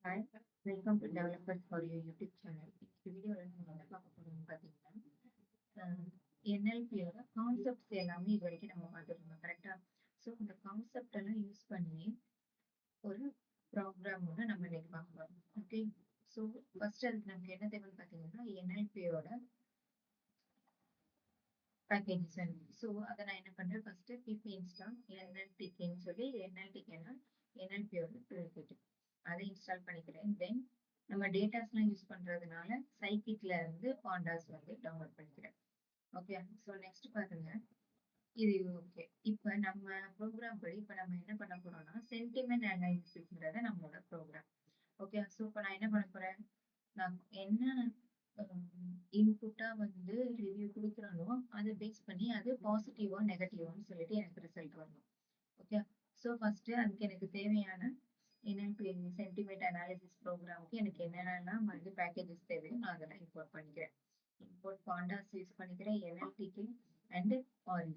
Hi, welcome to Developers for Your YouTube channel. இந்த வீடியோவில் நம்ம என்ன பார்க்க போறோம்னு பார்த்தீங்கன்னா NLP-யோட கான்செப்ட்ஸ் எல்லாமே இது வரைக்கும் நம்ம பார்த்துருந்தோம் கரெக்டா. ஸோ இந்த கான்செப்ட் எல்லாம் யூஸ் பண்ணி ஒரு ப்ரோக்ராம் ஒன்று நம்ம இன்னைக்கு பார்க்க போறோம். ஓகே, ஸோ ஃபர்ஸ்ட் அதுக்கு நமக்கு என்ன தேவைன்னு பார்த்தீங்கன்னா NLP-யோட பேக்கேஜஸ் வேணும். ஸோ அதை நான் என்ன பண்ணுறேன், ஃபர்ஸ்ட் பிபி இன்ஸ்டால் NLTKன்னு சொல்லி NLTKன்னா NLP-யோட ப்ரிஃபிட் அதை இன்ஸ்டால் பண்ணிக்கிறேன். தென் நம்ம டேட்டாஸ்லாம் யூஸ் பண்றதுனால சைக்கிட்ல இருந்து பாண்டாஸ் வந்து டவுன்லோட் பண்ணிக்கிறேன். ஓகே, ஸோ நெக்ஸ்ட் பாருங்க, இது ஓகே. இப்போ நம்ம ப்ரோக்ராம் படி இப்போ நம்ம என்ன பண்ண போறோம்னா சென்டிமெண்ட் அனாலிசிஸ்ங்கிறத நம்மளோட ப்ரோக்ராம். ஓகே, ஸோ இப்போ நான் என்ன பண்ண போறேன், நான் என்ன இன்புட்டா வந்து ரிவ்யூ கொடுக்குறானோ அதை பேஸ் பண்ணி அது பாசிட்டிவா நெகட்டிவான்னு சொல்லிட்டு எனக்கு ரிசல்ட் வரணும். ஓகே, ஸோ ஃபர்ஸ்ட் அதுக்கு எனக்கு தேவையான NLP சென்டிமெண்ட் அனாலிசிஸ் ப்ரோக்ராமுக்கு எனக்கு என்னென்னலாம் வந்து பேக்கேஜஸ் தேவையோ நான் அதெல்லாம் இம்போர்ட் பண்ணிக்கிறேன். இம்போர்ட் பாண்டாஸ் யூஸ் பண்ணிக்கிறேன், NLTK அண்ட் ஆர்இ.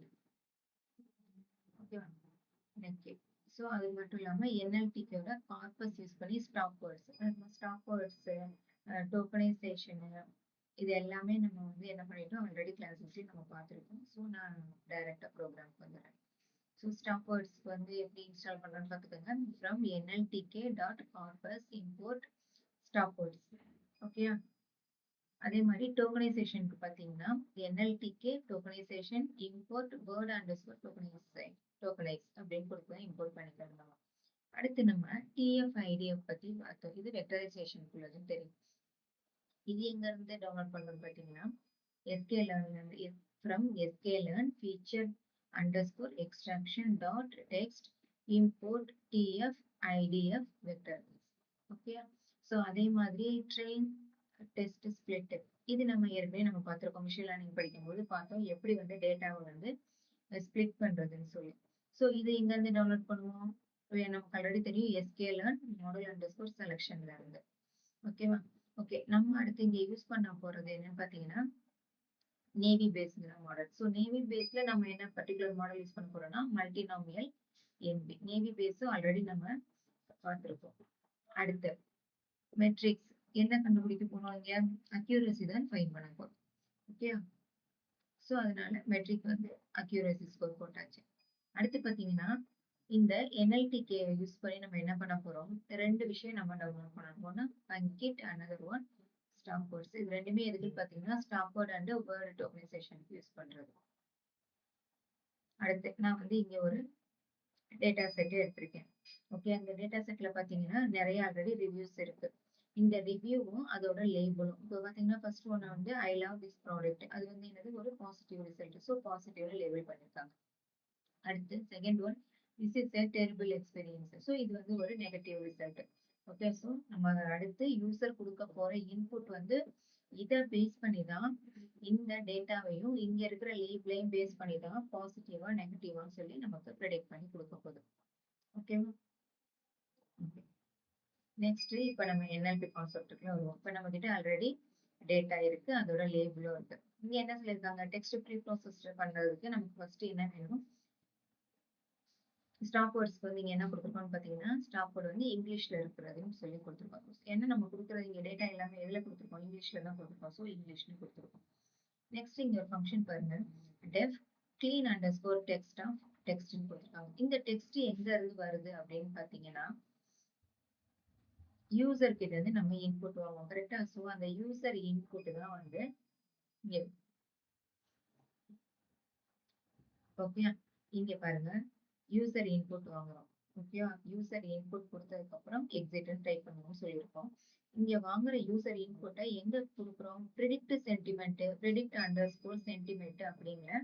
ஓகேவா, ஓகே. ஸோ அது மட்டும் இல்லாமல் NLTKோட கார்பஸ் யூஸ் பண்ணி ஸ்டாப் வேர்ட்ஸ் டோக்கனைசேஷனு இது எல்லாமே நம்ம வந்து என்ன பண்ணிட்டோம், ஆல்ரெடி கிளாஸஸ்லேயும் நம்ம பார்த்துருக்கோம். ஸோ நான் டைரெக்டாக ப்ரோக்ராம்க்கு வந்துடுறேன். ஸோ ஸ்டாப் வேர்ட்ஸ் வந்து எப்படி இன்ஸ்டால் பண்ணுறோன்னு பார்த்துக்கோங்க. From NLTK.corpus import stop words. Okay, அதே மாதிரி டோக்கனைசேஷனுக்கு பார்த்தீங்கன்னா NLTK tokenisation import word underscore tokenise அப்படின்னு கொடுத்து இம்போர்ட் பண்ணிக்கலாம் நம்ம. அடுத்து நம்ம TF-IDF பற்றி பார்த்தோம். இது வெக்டரைசேஷனுக்குள்ளதுன்னு தெரியும். இது எங்க இருந்து டவுன்லோட் பண்ணணும் பார்த்தீங்கன்னா sklearn from sklearn feature underscore extraction dot text import TF-IDF vector. Okay, so அதே மாதிரி ட்ரெயின் டெஸ்ட் ஸ்பிளிட் இது நம்ம ஏற்கனவே நம்ம பார்த்துருக்கோம். மிஷின் லேர்னிங் படிக்கும்போது பார்த்தோம் எப்படி வந்து டேட்டாவை வந்து ஸ்பிளிட் பண்றதுன்னு சொல்லி. ஸோ இது எங்க இருந்து டவுன்லோட் பண்ணுவோம், நமக்கு ஆல்ரெடி தெரியும் sklearn model underscore selectionல இருந்து. ஓகேவா, ஓகே. நம்ம அடுத்து இங்க யூஸ் பண்ண போறது என்னன்னு பார்த்தீங்கன்னா நேவி பேஸ்ங்கிற மாடல். ஸோ நேவி பேஸ்ல நம்ம என்ன பர்டிகுலர் மாடல் யூஸ் பண்ண போறோம்னா மல்டினாமியல் NB. நேவி பேஸும் ஆல்ரெடி நம்ம பார்த்துருக்கோம். அடுத்து மெட்ரிக்ஸ் என்ன கண்டுபிடிக்க போறோம், இங்க அக்யூரசி தான் ஃபைண்ட் பண்ண போறோம். ஓகே, ஸோ அதனால மெட்ரிக் வந்து அக்யூரசி ஸ்கோர் போட்டாச்சு. அடுத்து பார்த்தீங்கன்னா இந்த NLTK யூஸ் பண்ணி நம்ம என்ன பண்ண போறோம், ரெண்டு விஷயம் நம்ம டவுன்லோட் பண்ண போறோம். Punkt another one stop words. இது ரெண்டுமே எதுக்கு பார்த்தீங்கன்னா ஸ்டாப் வேர்ட் அண்ட் வேர்ட் டோக்கனைசேஷனுக்கு யூஸ் பண்றது. அடுத்து நான் வந்து இங்க ஒரு டேட்டா செட் எடுத்திருக்கேன். ஓகே, அந்த டேட்டா செட்ல பார்த்தீங்கன்னா நிறைய ஆல்ரெடி ரிவ்யூஸ் இருக்கு. இந்த ரிவ்யூவும் அதோட லேபிளும் இப்போ பார்த்தீங்கன்னா ஃபர்ஸ்ட் ஒன்று வந்து ஐ லவ் திஸ் ப்ராடக்ட், அது வந்து என்னது ஒரு பாசிட்டிவ் ரிசல்ட். ஸோ பாசிட்டிவ்ல லேபிள் பண்ணியிருக்காங்க. அடுத்து second one this is a terrible experience. So இது வந்து ஒரு நெகட்டிவ் ரிசல்ட். ஓகே, ஸோ நம்ம அடுத்து யூசர் கொடுக்க போற இன்புட் வந்து இதை பேஸ் பண்ணி தான் இந்த டேட்டாவையும் இங்க இருக்கிற லேபிளையும் பேஸ் பண்ணி தான் பாசிட்டிவா நெகட்டிவான்னு சொல்லி நமக்கு ப்ரெடிக்ட் பண்ணி கொடுக்க போகுது. ஓகேவா, ஓகே. நெக்ஸ்ட் இப்போ நம்ம NLP கான்செப்ட்டுக்குள்ள வருவோம். இப்போ நம்ம கிட்ட ஆல்ரெடி டேட்டா இருக்கு, அதோட லேபிளும் இருக்கு. இங்க என்ன சொல்லியிருக்காங்க, டெக்ஸ்ட் ப்ரீ ப்ராசஸ் பண்றதுக்கு நமக்கு ஃபர்ஸ்ட் என்ன வேணும், ஸ்டாப் வேர்ட்ஸ்க்கு வந்து இங்க என்ன கொடுத்துருக்கோம்னு பார்த்தீங்கன்னா ஸ்டாப் வேர்ட் வந்து இங்கிலீஷ்ல இருக்கிறதுன்னு சொல்லி கொடுத்துருக்கோம். ஏன்னா நம்ம கொடுக்குறது இங்க டேட்டா எல்லாமே எதுல கொடுத்துருக்கோம், இங்கிலீஷ்ல தான் கொடுத்துருக்கோம். ஸோ இங்கிலீஷ்னு கொடுத்துருக்கோம். நெக்ஸ்ட் இங்க ஒரு ஃபங்க்ஷன் பாருங்க, def clean underscore text of டெக்ஸ்ட்னு கொடுத்துருக்காங்க. இந்த டெக்ஸ்ட் எங்க இருந்து வருது அப்படின்னு பார்த்தீங்கன்னா யூசர் கிட்ட இருந்து நம்ம இன்புட் வாங்குவோம் கரெக்டா. ஸோ அந்த யூசர் இன்புட் தான் வந்து இங்க. ஓகே, இங்க பாருங்க யூசர் இன்புட் வாங்குறோம். ஓகேவா, யூசர் இன்புட் கொடுத்ததுக்கு அப்புறம் எக்ஸிட்னு டைப் பண்ணணும்னு சொல்லியிருக்கோம். இங்க வாங்குற யூசர் இன்புட்டை எங்க கொடுக்குறோம், predict sentiment predict underscore sentiment அப்படிங்கிற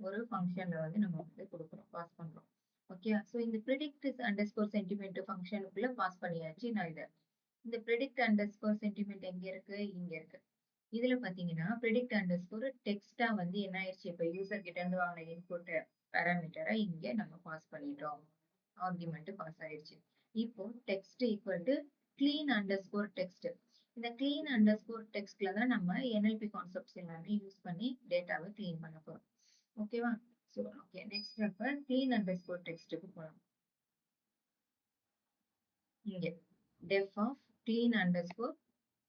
ஒரு ஃபங்க்ஷன்ல வந்து நம்ம வந்து கொடுக்குறோம், பாஸ் பண்றோம். ஓகே, ஸோ இந்த ப்ரிடிக்ட் அண்டர்ஸ்கோர் சென்டிமெண்ட் ஃபங்க்ஷனுக்குள்ள பாஸ் பண்ணியாச்சு. நான் இதை இந்த ப்ரிடிக்ட் அண்டர்ஸ்கோர் சென்டிமெண்ட் எங்க இருக்கு, இங்க இருக்கு. இதுல பாத்தீங்கன்னா ப்ரிடிக்ட் அண்டர்ஸ்கோர் டெக்ஸ்டா வந்து என்ன ஆயிடுச்சு, இப்ப யூசர் கிட்ட இருந்து வாங்கின இன்புட் பேராமீட்டரை இங்க நம்ம பாஸ் பண்ணிட்டோம், ஆர்குமெண்ட் பாஸ் ஆயிடுச்சு. இப்போ text equal to clean underscore text. இந்த கிளீன் அண்டர்ஸ்கோர் டெக்ஸ்ட்ல தான் நம்ம NLP கான்செப்ட்ஸ் எல்லாமே யூஸ் பண்ணி டேட்டாவை கிளீன் பண்ண போறோம். ஓகேவா, ஸோ ஓகே. நெக்ஸ்ட் அப்ப கிளீன் அண்டர்ஸ்கோர் டெக்ஸ்ட்டுக்கு போகலாம். இங்க def of clean underscore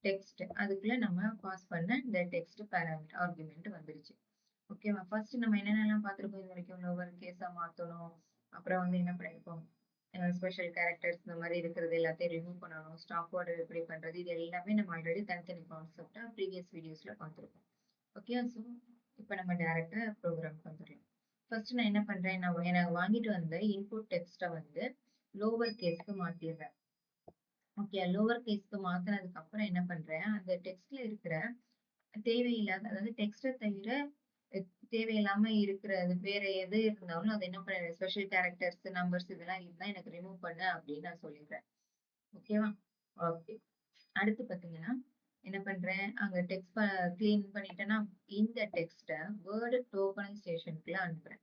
text அதுக்குள்ள நம்ம பாஸ் பண்ண இந்த டெக்ஸ்ட் பேராமீட்டர் ஆர்குமெண்ட் வந்துருச்சு. ஓகேவா? ஃபர்ஸ்ட் நம்ம என்னென்னலாம் பார்த்திருக்கோம் இது வரைக்கும் லோவர் கேஸா மாத்தணும். அப்புறம் வந்து என்ன பண்ணிருக்கோம் ஸ்பெஷல் கேரக்டர்ஸ் இந்த மாதிரி இருக்கிறது எல்லாத்தையும் ரிமூவ் பண்ணணும். ஸ்டாப் ஆர்டர் எப்படி பண்றது இது எல்லாமே நம்ம ஆல்ரெடி தனித்தனி கான்செப்டா ப்ரீவியஸ் வீடியோஸ்ல பார்த்திருக்கோம். ஓகே, ஸோ இப்போ நம்ம டைரக்டா ப்ரோக்ராம்க்கு வந்துடலாம். ஃபர்ஸ்ட் நான் என்ன பண்றேன், நான் எனக்கு வாங்கிட்டு வந்த இன்புட் டெக்ஸ்ட்டை வந்து லோவர் கேஸ்க்கு மாத்திடுறேன். ஓகே, லோவர் கேஸ்க்கு மாத்தினதுக்கு அப்புறம் என்ன பண்றேன், அந்த டெக்ஸ்ட்ல இருக்கிற தேவையில்லாத அதாவது டெக்ஸ்ட்டை தவிர தேவையில்லாம இருக்கிறது வேற எது இருந்தாலும் அது என்ன பண்ணுறேன் ஸ்பெஷல் கேரக்டர்ஸ் நம்பர்ஸ் இதெல்லாம் இருந்தா எனக்கு ரிமூவ் பண்ணு அப்படின்னு நான் சொல்லிடுறேன். ஓகேவா? ஓகே, அடுத்து பாத்தீங்கன்னா என்ன பண்றேன், அங்க டெக்ஸ்ட் கிளீன் பண்ணிட்டேன்னா இந்த டெக்ஸ்ட்டை வேர்டு டோக்கனைசேஷனுக்குள்ள அனுப்புறேன்.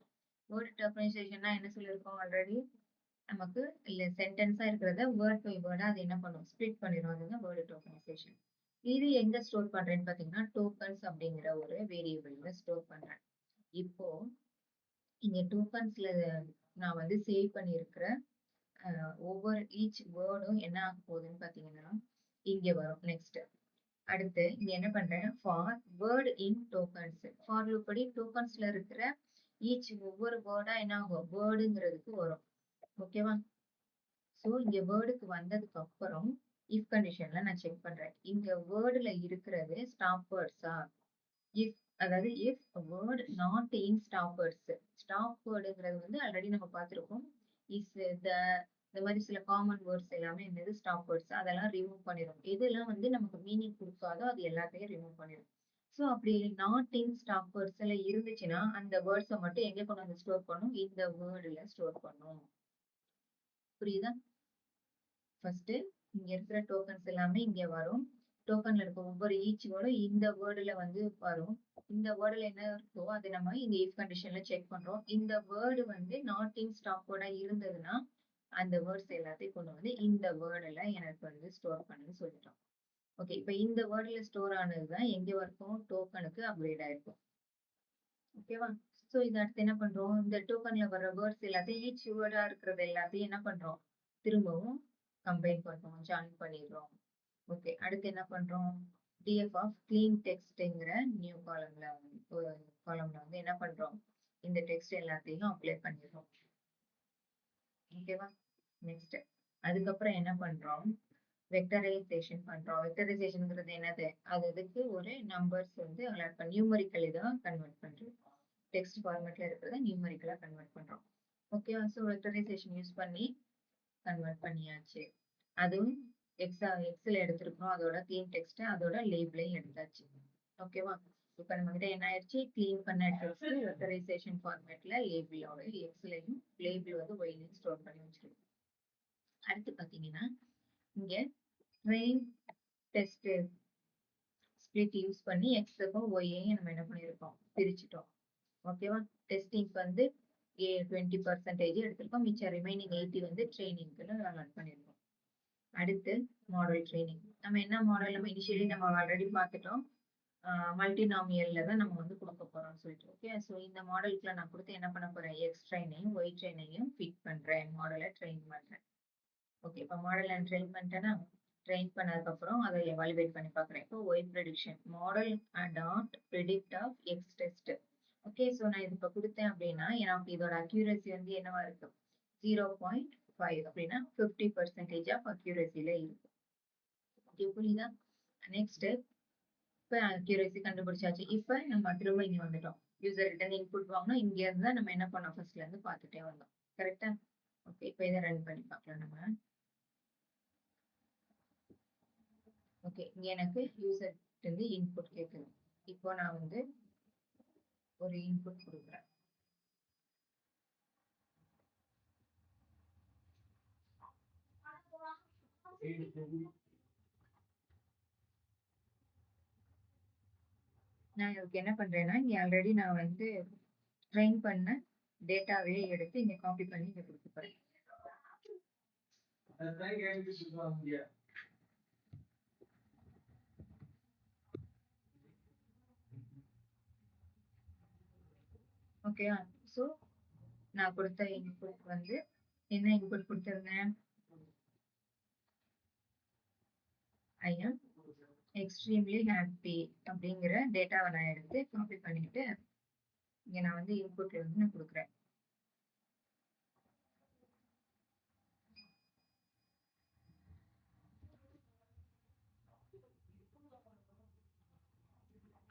வேர்டு டோக்கனைசேஷன்னா என்ன சொல்லியிருக்கோம் ஆல்ரெடி, நமக்கு இல்ல சென்டென்ஸா இருக்கிறத வேர்ட் பை வேர்டா அது என்ன பண்ணும் ஸ்ப்ளிட் பண்ணிடும். அதுதான் வேர்டு டோக்கனைசேஷன். இது எங்க ஸ்டோர் பண்றேன்னு பாத்தீங்கன்னா டோக்கன்ஸ் அப்படிங்கிற ஒரு வேரியபிள்ல ஸ்டோர் பண்றேன். இப்போ இங்க டோக்கன்ஸ்ல நான் வந்து சேவ் பண்ணியிருக்கிற ஒவ்வொரு ஈச் வேர்டும் என்ன ஆக போகுதுன்னு பாத்தீங்கன்னா இங்க வரும். நெக்ஸ்ட் அடுத்து இங்க என்ன பண்றேன், for word in tokens for loop படி டோக்கன்ஸ்ல இருக்கிற ஈச் ஒவ்வொரு வேர்டா என்ன ஆகும் வேர்டுங்கிறதுக்கு வரும். ஓகேவா? ஸோ இங்க வேர்டுக்கு வந்ததுக்கு அப்புறம் இஃப் கண்டிஷன்ல நான் செக் பண்றேன் இங்க வேர்டுல இருக்கிறது ஸ்டாப் வேர்ட்ஸா. இஃப் அதாவது if word not in stop words, stop வேர்டுங்கிறது வந்து ஆல்ரெடி நம்ம பார்த்திருக்கோம். இஸ் த இந்த மாதிரி சில காமன் வேர்ட்ஸ் எல்லாமே என்னது ஸ்டாப் வேர்ட்ஸ் அதெல்லாம் ரிமூவ் பண்ணிடும். எதெல்லாம் வந்து நமக்கு மீனிங் கொடுக்காதோ அது எல்லாத்தையும் ரிமூவ் பண்ணிடும். ஸோ அப்படி நாட் இன் ஸ்டாப் வேர்ட்ஸ் எல்லாம் இருந்துச்சுன்னா அந்த வேர்ட்ஸை மட்டும் எங்க கொண்டு வந்து ஸ்டோர் பண்ணும், இந்த வேர்டுல ஸ்டோர் பண்ணும். புரியுதா? ஃபர்ஸ்ட் இங்க இருக்கிற டோக்கன்ஸ் எல்லாமே இங்க வரும். டோக்கன்ல இருக்க ஒவ்வொரு ஈச் வேர்டும் இந்த வேர்டுல வந்து வரும். இந்த வேர்டுல என்ன இருக்கோ அது நம்ம இங்க இஃப் கண்டிஷன்ல செக் பண்றோம். இந்த வேர்டு வந்து நாட் இன் ஸ்டாப் வேர்டா இருந்ததுன்னா அந்த வேர்ட்ஸ் எல்லாத்தையும் கொண்டு வந்து இந்த வேர்டுல எனக்கு வந்து ஸ்டோர் பண்ணுன்னு சொல்லிட்டோம். ஓகே, இப்போ இந்த வேர்டுல ஸ்டோர் ஆனதுதான் எங்க வரைக்கும் டோக்கனுக்கு அப்கிரேட் ஆயிருக்கும். ஓகேவா? ஸோ இது அடுத்து என்ன பண்றோம், இந்த டோக்கன்ல வர வேர்ட்ஸ் எல்லாத்தையும் ஈச் வேர்டா இருக்கிறது எல்லாத்தையும் என்ன பண்றோம் திரும்பவும் கம்பைன் பண்றோம், ஜாயின் பண்ணிடுறோம். ஓகே, அடுத்து என்ன பண்றோம், df of clean textங்கிற நியூ காலம்ல வந்து என்ன பண்றோம் இந்த டெக்ஸ்ட் எல்லாத்தையும் அப்ளை பண்ணிடுறோம். ஓகேவா? நெக்ஸ்ட் அதுக்கப்புறம் என்ன பண்றோம், வெக்டரைசேஷன் பண்றோம். வெக்டரைசேஷன்ங்கிறது என்னது, அதுக்கு ஒரு நம்பர்ஸ் வந்து அலாட் பண்ணி நியூமரிக்கல் இதை கன்வெர்ட் பண்றோம். டெக்ஸ்ட் ஃபார்மேட்ல இருக்கிறத நியூமரிக்கலா கன்வெர்ட் பண்றோம். ஓகேவா? ஸோ வெக்டரைசேஷன் யூஸ் பண்ணி கன்வெர்ட் பண்ணியாச்சு. அதுவும் எக்ஸ்ல எடுத்திருக்கோம். அதோட கிளீன் டெக்ஸ்ட் அதோட லேபிளையும் எடுத்தாச்சு. ஓகேவா? இப்போ நம்ம கிட்ட என்ன ஆயிடுச்சு, கிளீன் பண்ண டெக்ஸ்ட் வெக்டரைசேஷன் ஃபார்மேட்ல லேபிளோட எக்ஸ்லையும் லேபிள் வந்து ஒய்லையும் ஸ்டோர் பண்ணி வச்சிருக்கோம். அடுத்து பாத்தீங்கன்னா இங்க ட்ரெயின் டெஸ்ட் ஸ்பிளிட் யூஸ் பண்ணி எக்ஸுக்கும் ஒய்யையும் நம்ம என்ன பண்ணியிருக்கோம் பிரிச்சுட்டோம். ஓகேவா? டெஸ்டிங் வந்து 20% எடுத்திருக்கோம். மிச்சம் ரிமைனிங் 80 வந்து ட்ரைனிங்க்கு அலாட் பண்ணியிருக்கோம். அடுத்து மாடல் ட்ரைனிங். நம்ம என்ன மாடல் நம்ம இனிஷியலி நம்ம ஆல்ரெடி பார்த்துட்டோம். மல்டினாமியல்ல தான் நம்ம வந்து கொடுக்க போறோம்னு சொல்லிட்டு. ஓகே, ஸோ இந்த மாடலுக்குள்ள நான் கொடுத்து என்ன பண்ண போறேன், எக்ஸ் ட்ரெயினையும் ஒய் ட்ரெயினையும் ஃபிட் பண்றேன், மாடலை ட்ரெயின் பண்றேன். ஓகே, இப்போ மாடல் நான் ட்ரெயின் பண்ணிட்டேன்னா ட்ரெயின் பண்ணதுக்கு அப்புறம் அதை எவாலுவேட் பண்ணி பார்க்குறேன். இப்போ Y prediction model dot predict of X test. Okay, so நான் இது இப்போ கொடுத்தேன் அப்படின்னா எனக்கு இதோட அக்யூரசி வந்து என்னவா இருக்கு 0.5 அப்படின்னா 50% ஆஃப் அக்யூரசியில இருக்கு. ஓகே, புரியுதா? நெக்ஸ்ட் இப்போ அக்யூரசி கண்டுபிடிச்சாச்சு. இப்போ நம்ம திரும்ப இங்க வந்துட்டோம். யூசர் ரிட்டர்ன் இன்புட் வாங்கணும். இங்க இருந்தா நம்ம என்ன பண்ணோம் ஃபர்ஸ்ட்ல இருந்து பார்த்துட்டே வந்தோம். கரெக்டா? ஓகே, இப்போ இதை ரன் பண்ணி பார்க்கலாம் நம்ம. ஓகே, இங்க எனக்கு யூசர் இருந்து இன்புட் கேட்குது. இப்போ நான் வந்து ஒரு இன்புட் கொடுக்குறேன். நான் இதுக்கு என்ன பண்றேன்னா இங்க ஆல்ரெடி நான் வந்து ட்ரெயின் பண்ண டேட்டாவே எடுத்து இங்க காப்பி பண்ணி இங்க கொடுக்க போறேன். ஓகே, ஸோ நான் கொடுத்த இன்புட் வந்து என்ன இன்புட் கொடுத்துருந்தேன், ஐ ஆம் எக்ஸ்ட்ரீம்லி ஹாப்பி அப்படிங்கிற டேட்டாவை நான் எடுத்து காப்பி பண்ணிட்டு இங்க நான் வந்து இன்புட்ல வந்து நான் கொடுக்குறேன்.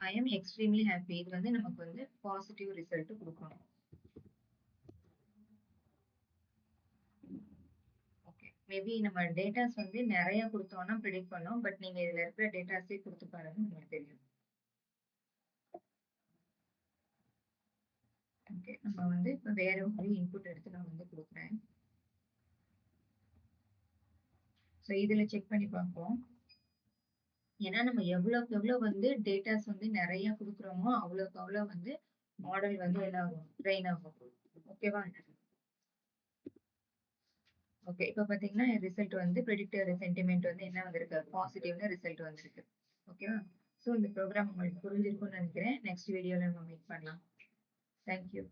ஐ ஆம் எக்ஸ்ட்ரீம்லி ஹாப்பி இது வந்து நமக்கு வந்து பாசிட்டிவ் ரிசல்ட் கொடுக்கணும். ஓகே, மேபி நம்ம டேட்டாஸ் வந்து நிறைய கொடுத்தோம்னா ப்ரிடிக்ட் பண்ணோம். பட் நீங்க இதுல இருக்கிற டேட்டாஸே கொடுத்து பாருங்க, உங்களுக்கு தெரியும். ஓகே, நம்ம வந்து இப்போ வேற ஒரு இன்புட் எடுத்து நான் வந்து கொடுக்குறேன். ஸோ இதுல செக் பண்ணி பார்ப்போம். ஏன்னா நம்ம எவ்வளவுக்கு எவ்வளவு வந்து டேட்டாஸ் வந்து நிறைய கொடுக்குறோமோ அவ்வளவுக்கு அவ்வளவு வந்து மாடல் வந்து என்ன ஆகும், ட்ரெயின் ஆகும். ஓகேவா? ஓகே, இப்போ பாத்தீங்கன்னா ரிசல்ட் வந்து ப்ரெடிக்டர் சென்டிமெண்ட் வந்து என்ன வந்திருக்கு, பாசிட்டிவ்னு ரிசல்ட் வந்திருக்கு. ஓகேவா? ஸோ இந்த ப்ரோக்ராம் உங்களுக்கு புரிஞ்சிருக்கும்னு நினைக்கிறேன். நெக்ஸ்ட் வீடியோல நம்ம மீட் பண்ணலாம். தேங்க்யூ.